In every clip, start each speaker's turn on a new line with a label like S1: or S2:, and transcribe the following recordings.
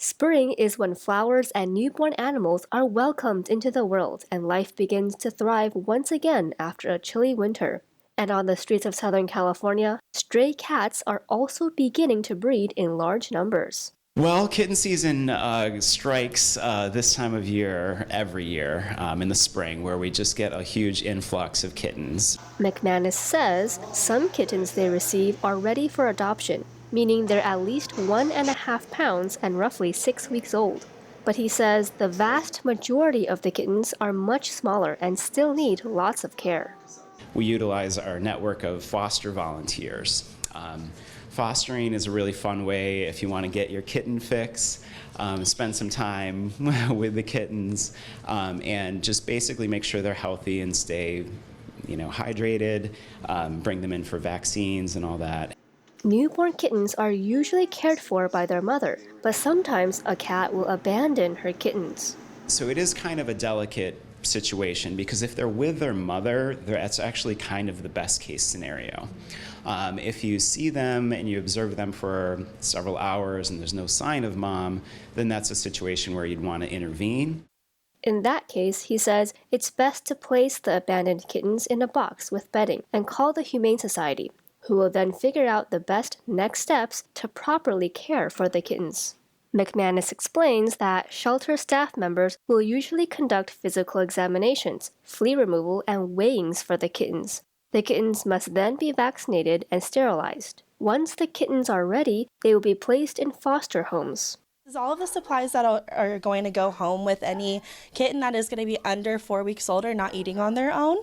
S1: Spring is when flowers and newborn animals are welcomed into the world and life begins to thrive once again after a chilly winter. And on the streets of Southern California, stray cats are also beginning to breed in large numbers.
S2: Well, kitten season strikes this time of year every year in the spring, where we just get a huge influx of kittens.
S1: McManus says some kittens they receive are ready for adoption, meaning they're at least 1.5 pounds and roughly 6 weeks old. But he says the vast majority of the kittens are much smaller and still need lots of care.
S2: We utilize our network of foster volunteers. Fostering is a really fun way if you want to get your kitten fix, spend some time with the kittens, and just basically make sure they're healthy and stay, hydrated, bring them in for vaccines and all that.
S1: Newborn kittens are usually cared for by their mother, but sometimes a cat will abandon her kittens.
S2: So it is kind of a delicate situation because if they're with their mother, that's actually kind of the best case scenario. If you see them and you observe them for several hours and there's no sign of mom, then that's a situation where you'd want to intervene.
S1: In that case, he says, it's best to place the abandoned kittens in a box with bedding and call the Humane Society, who will then figure out the best next steps to properly care for the kittens. McManus explains that shelter staff members will usually conduct physical examinations, flea removal, and weighings for the kittens. The kittens must then be vaccinated and sterilized. Once the kittens are ready, they will be placed in foster homes.
S3: All of the supplies that are going to go home with any kitten that is going to be under 4 weeks old or not eating on their own.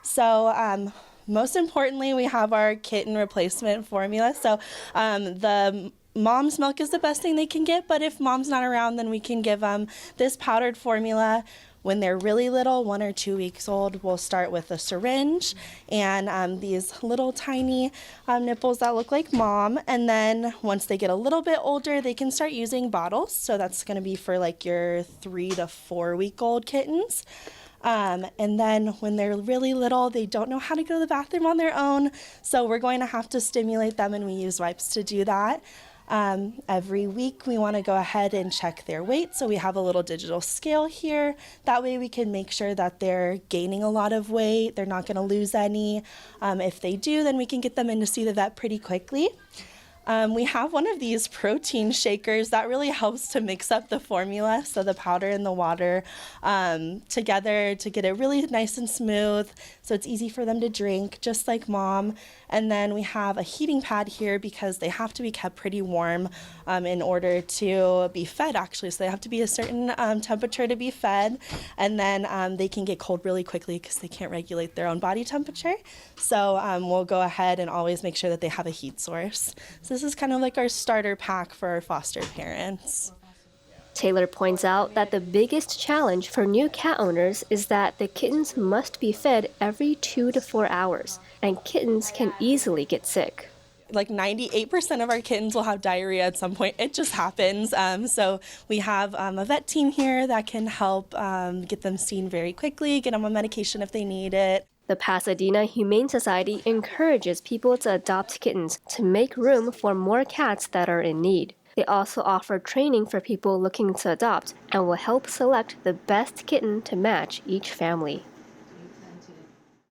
S3: So most importantly, we have our kitten replacement formula. So the mom's milk is the best thing they can get, but if mom's not around, then we can give them this powdered formula. When they're really little, 1 or 2 weeks old, we'll start with a syringe and these little tiny nipples that look like mom. And then once they get a little bit older, they can start using bottles. So that's going to be for like your 3 to 4 week old kittens. And then when they're really little, they don't know how to go to the bathroom on their own. So we're going to have to stimulate them, and we use wipes to do that. Every week we want to go ahead and check their weight, so we have a little digital scale here. That way we can make sure that they're gaining a lot of weight, they're not going to lose any. If they do, then we can get them in to see the vet pretty quickly. We have one of these protein shakers that really helps to mix up the formula, so the powder and the water together to get it really nice and smooth, so it's easy for them to drink, just like mom. And then we have a heating pad here because they have to be kept pretty warm in order to be fed, actually. So they have to be a certain temperature to be fed, and then they can get cold really quickly because they can't regulate their own body temperature. So we'll go ahead and always make sure that they have a heat source. So this is kind of like our starter pack for our foster parents.
S1: Taylor points out that the biggest challenge for new cat owners is that the kittens must be fed every 2 to 4 hours, and kittens can easily get sick.
S3: Like 98% of our kittens will have diarrhea at some point. It just happens. So we have a vet team here that can help get them seen very quickly, get them on medication if they need it.
S1: The Pasadena Humane Society encourages people to adopt kittens to make room for more cats that are in need. They also offer training for people looking to adopt and will help select the best kitten to match each family.